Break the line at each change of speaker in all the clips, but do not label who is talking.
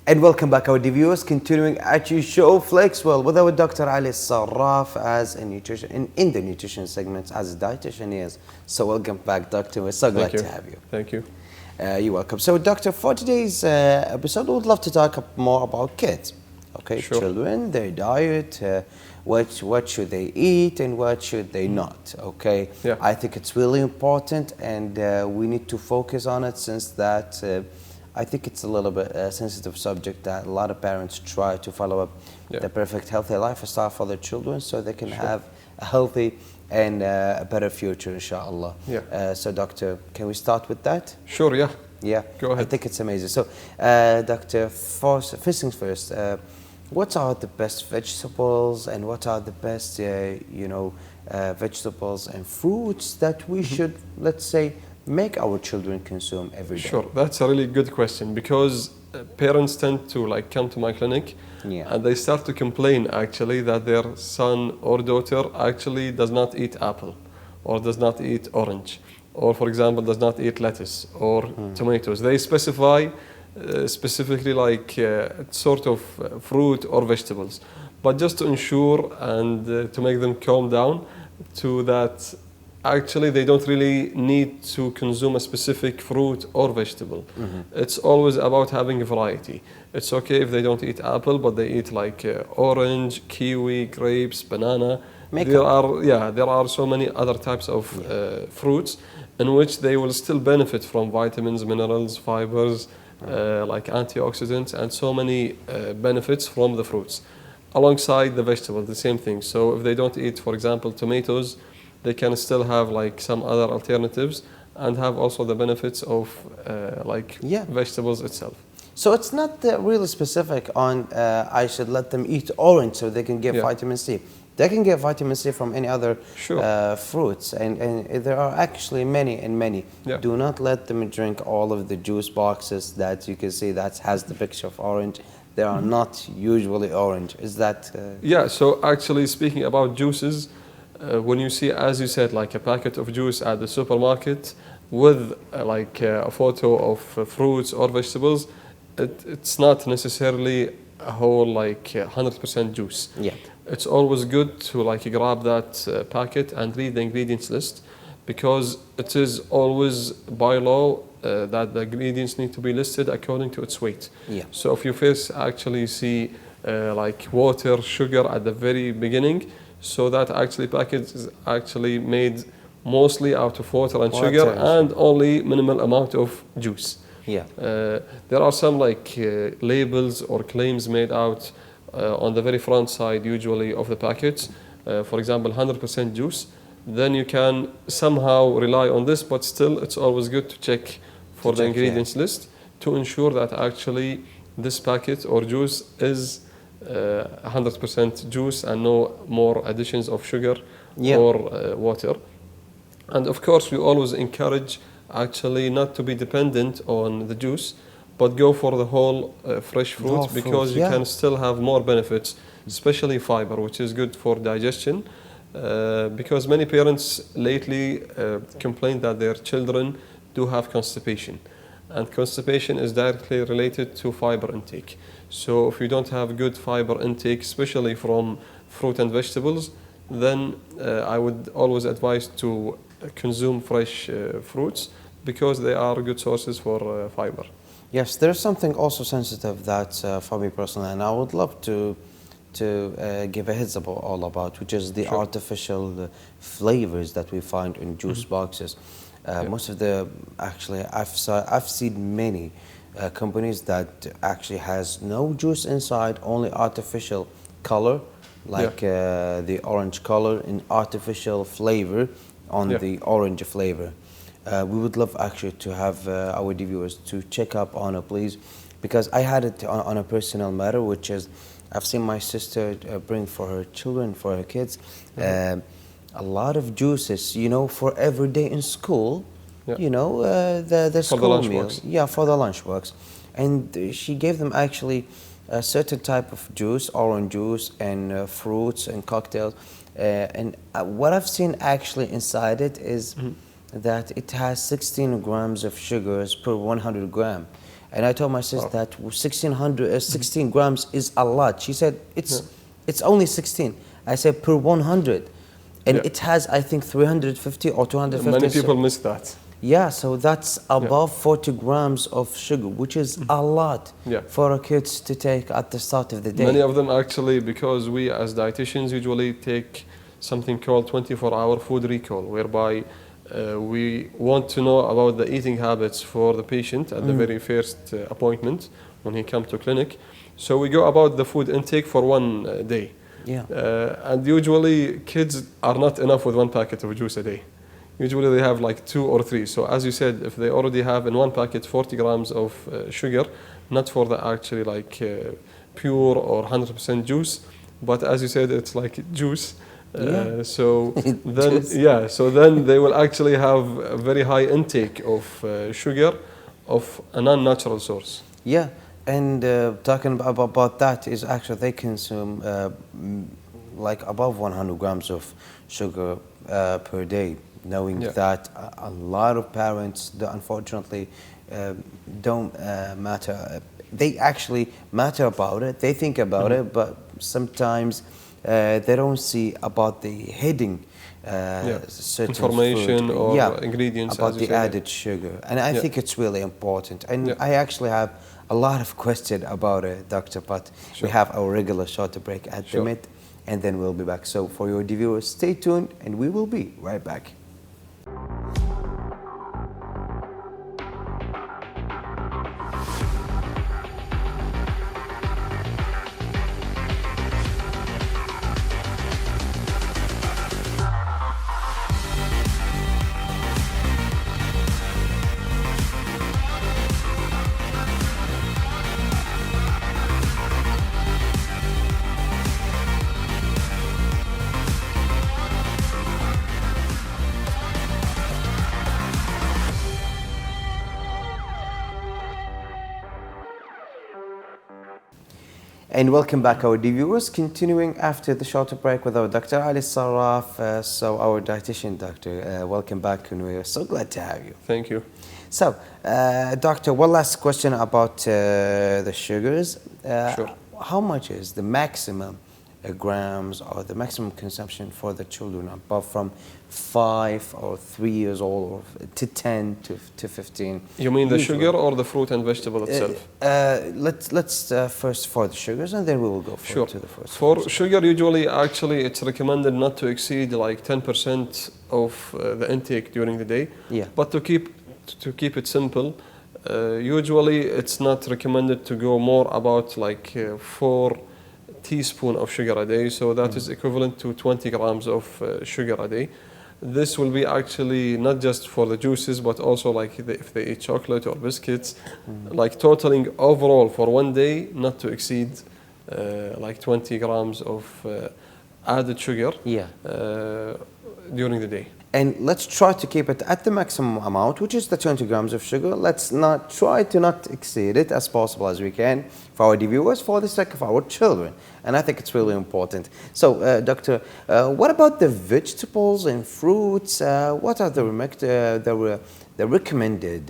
And welcome back, our viewers. Continuing at your show, Flex Well, with our Dr. Ali Alsarraf as a nutrition in the nutrition segment as a dietitian. Yes. So welcome back, Doctor. We're so glad to have you.
Thank you.
You're welcome. So, Doctor, for today's episode, we would love to talk more about kids. Okay,
Sure.
Children, their diet, what should they eat and what should they not. Okay.
Yeah.
I think it's really important, and we need to focus on it since that. I think it's a little bit sensitive subject that a lot of parents try to follow up the perfect healthy lifestyle for their children so they can have a healthy and a better future, inshallah.
Yeah.
So, Doctor, can we start with that?
Sure, yeah.
Yeah.
Go ahead.
I think it's amazing. So, Doctor, first things first, what are the best vegetables and what are the best, vegetables and fruits that we should, let's say, make our children consume every day?
Sure, that's a really good question because parents tend to come to my clinic and they start to complain actually that their son or daughter actually does not eat apple or does not eat orange or, for example, does not eat lettuce or tomatoes. They specify specifically sort of fruit or vegetables, but just to ensure and to make them calm down to that actually they don't really need to consume a specific fruit or vegetable. It's always about having a variety. It's okay if they don't eat apple, but they eat orange, kiwi, grapes, banana. There are so many other types of fruits in which they will still benefit from vitamins, minerals, fibers, like antioxidants, and so many benefits from the fruits. Alongside the vegetables, the same thing. So if they don't eat, for example, tomatoes, they can still have some other alternatives and have also the benefits of vegetables itself.
So it's not really specific on I should let them eat orange so they can get vitamin C. They can get vitamin C from any other fruits, and there are actually many. Do not let them drink all of the juice boxes that you can see that has the picture of orange. They are not usually orange. Is that?
Yeah. So actually, speaking about juices. When you see, as you said, a packet of juice at the supermarket with a photo of fruits or vegetables, it's not necessarily a whole 100% juice.
Yeah.
It's always good to grab that packet and read the ingredients list, because it is always by law that the ingredients need to be listed according to its weight.
Yeah.
So if you first actually see water, sugar at the very beginning, so that actually package is actually made mostly out of water and sugar and only minimal amount of juice.
Yeah.
There are some labels or claims made out on the very front side usually of the package. For example, 100% juice. Then you can somehow rely on this, but still it's always good to check for the ingredients list to ensure that actually this packet or juice is 100% juice and no more additions of sugar or water. And of course we always encourage actually not to be dependent on the juice, but go for the whole fresh fruit, because you can still have more benefits, especially fiber, which is good for digestion, because many parents lately complain that their children do have constipation, and constipation is directly related to fiber intake. So if you don't have good fiber intake, especially from fruit and vegetables, then I would always advise to consume fresh fruits, because they are good sources for fiber.
Yes, there's something also sensitive that for me personally, and I would love to give a heads up all about, which is the artificial flavors that we find in juice boxes. Most of the, actually, I've seen many companies that actually has no juice inside, only artificial color, the orange color and artificial flavor on the orange flavor. We would love actually to have our viewers to check up on it, please, because I had it on a personal matter, which is I've seen my sister bring for her children, for her kids, a lot of juices, for every day in school. The school meal. Yeah, for the lunchbox. And she gave them actually a certain type of juice, orange juice, and fruits and cocktails. And what I've seen actually inside it is that it has 16 grams of sugars per 100 gram. And I told my sister that 16 grams is a lot. She said, it's only 16. I said, per 100. And it has, I think, 350 or 250.
Many people miss that.
Yeah, so that's above 40 grams of sugar, which is a lot for our kids to take at the start of the day.
Many of them actually, because we as dietitians usually take something called 24-hour food recall, whereby we want to know about the eating habits for the patient at the very first appointment when he comes to clinic. So we go about the food intake for one day.
Yeah.
And usually kids are not enough with one packet of juice a day. Usually they have like 2 or 3. So as you said, if they already have in one packet 40 grams of sugar, not for the actually like pure or 100% juice, but as you said, it's like juice. So then, so then they will actually have a very high intake of sugar of a non-natural source.
Yeah, and talking about that is actually they consume like above 100 grams of sugar per day. Knowing that a lot of parents, unfortunately, don't matter. They actually matter about it. They think about it, but sometimes they don't see about the hidden certain
information
food.
or ingredients
about the added sugar. And I think it's really important. And I actually have a lot of questions about it, Doctor, but we have our regular short break at the mid, and then we'll be back. So for your viewers, stay tuned, and we will be right back. And welcome back, our viewers. Continuing after the short break with our Dr. Ali Alsarraf, so our dietitian doctor. Welcome back, and we're so glad to have you.
Thank you.
So, doctor, one last question about the sugars. How much is the maximum grams or the maximum consumption for the children above from 5 or 3 years old or to 10 to 15?
You mean the sugar or the fruit and vegetable itself?
Let's first for the sugars, and then we will go to the first.
For sugar, usually actually it's recommended not to exceed like 10% of the intake during the day. But to keep it simple, usually it's not recommended to go more about like 4 teaspoons of sugar a day, so that is equivalent to 20 grams of sugar a day. This will be actually not just for the juices, but also like if they eat chocolate or biscuits, like totaling overall for one day not to exceed like 20 grams of added sugar during the day.
And let's try to keep it at the maximum amount, which is the 20 grams of sugar. Let's not try to not exceed it as possible as we can for our viewers, for the sake of our children. And I think it's really important. So, Doctor, what about the vegetables and fruits? What are the recommended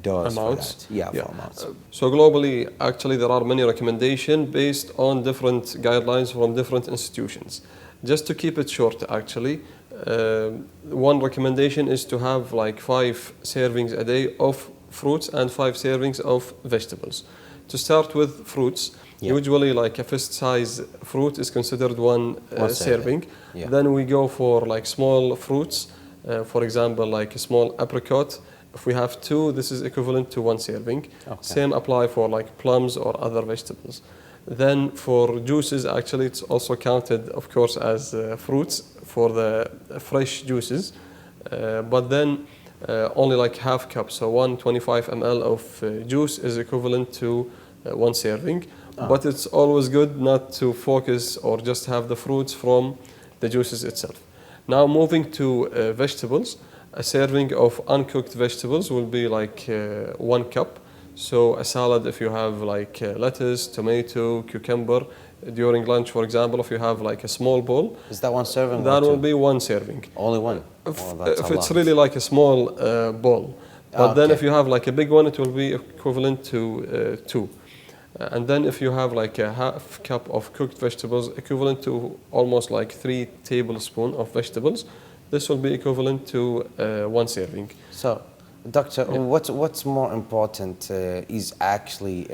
dose
amounts?
For that? For amounts.
So globally, actually, there are many recommendations based on different guidelines from different institutions. Just to keep it short, actually, one recommendation is to have like 5 servings a day of fruits and 5 servings of vegetables. To start with fruits, usually like a fist size fruit is considered one serving. Then we go for like small fruits, for example like a small apricot. If we have 2, this is equivalent to 1 serving. Same apply for like plums or other vegetables. Then for juices, actually it's also counted of course as fruits for the fresh juices, but then only like half cup, so 125 ml of juice is equivalent to 1 serving. But it's always good not to focus or just have the fruits from the juices itself. Now moving to vegetables, a serving of uncooked vegetables will be like 1 cup. So a salad, if you have like lettuce, tomato, cucumber, during lunch, for example, if you have like a small bowl.
Is that 1 serving?
That will be 1 serving.
Only 1?
If it's really like a small bowl. But then
Okay.
if you have like a big one, it will be equivalent to 2. And then if you have like a half cup of cooked vegetables, equivalent to almost like 3 tablespoons of vegetables, this will be equivalent to 1 serving.
So, Doctor,
Yeah.
what's more important is actually,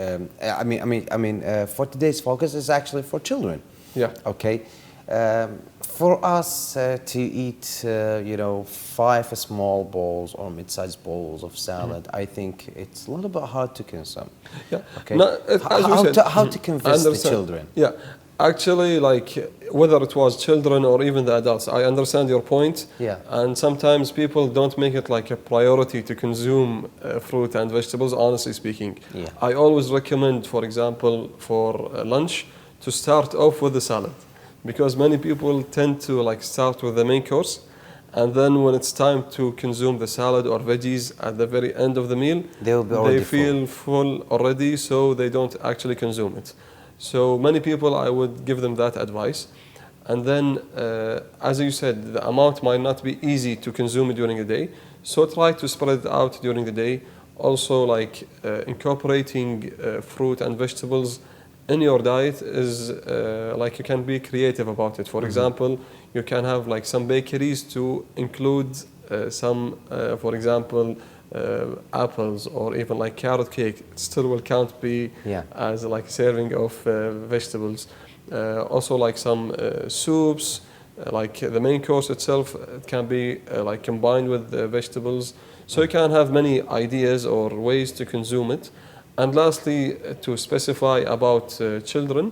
for today's focus is actually for children.
Yeah.
Okay. For us to eat, 5 small bowls or mid-sized bowls of salad, I think it's a little bit hard to consume.
Yeah.
Okay.
No, as we said,
How to convince the
understand.
children?
Yeah. Actually, like whether it was children or even the adults, I understand your point.
Yeah.
And sometimes people don't make it like a priority to consume fruit and vegetables, honestly speaking.
Yeah.
I always recommend, for example, for lunch, to start off with the salad. Because many people tend to like start with the main course, and then when it's time to consume the salad or veggies at the very end of the meal,
They will be already
feel full already, so they don't actually consume it. So many people, I would give them that advice. And then, as you said, the amount might not be easy to consume during the day, so try to spread it out during the day. Also, like incorporating fruit and vegetables in your diet is like you can be creative about it. For example, you can have like some bakeries to include some, for example, apples or even like carrot cake. It still will count be as like a serving of vegetables. Also like some soups, like the main course itself, it can be like combined with vegetables. So you can have many ideas or ways to consume it. And lastly, to specify about children,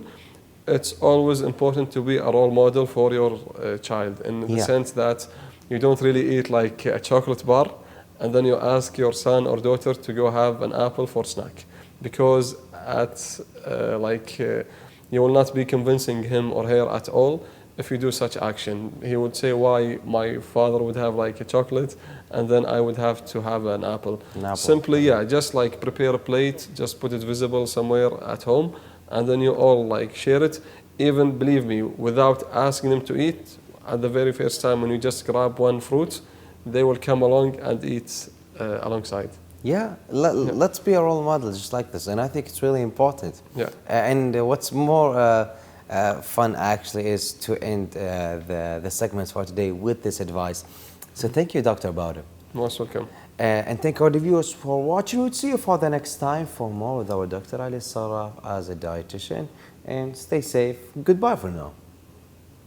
it's always important to be a role model for your child in the sense that you don't really eat like a chocolate bar and then you ask your son or daughter to go have an apple for snack, because you will not be convincing him or her at all if you do such action. He would say, why my father would have like a chocolate and then I would have to have an apple. Simply, just like prepare a plate, just put it visible somewhere at home, and then you all like share it. Even, believe me, without asking them to eat, at the very first time when you just grab one fruit, they will come along and eat alongside.
Let's be a role model just like this, and I think it's really important. And what's more fun actually is to end the segments for today with this advice. So thank you, Dr. Bauder.
Most welcome.
And thank our viewers for watching. We'll see you for the next time for more with our Dr. Ali Alsarraf as a dietitian. And stay safe. Goodbye for now.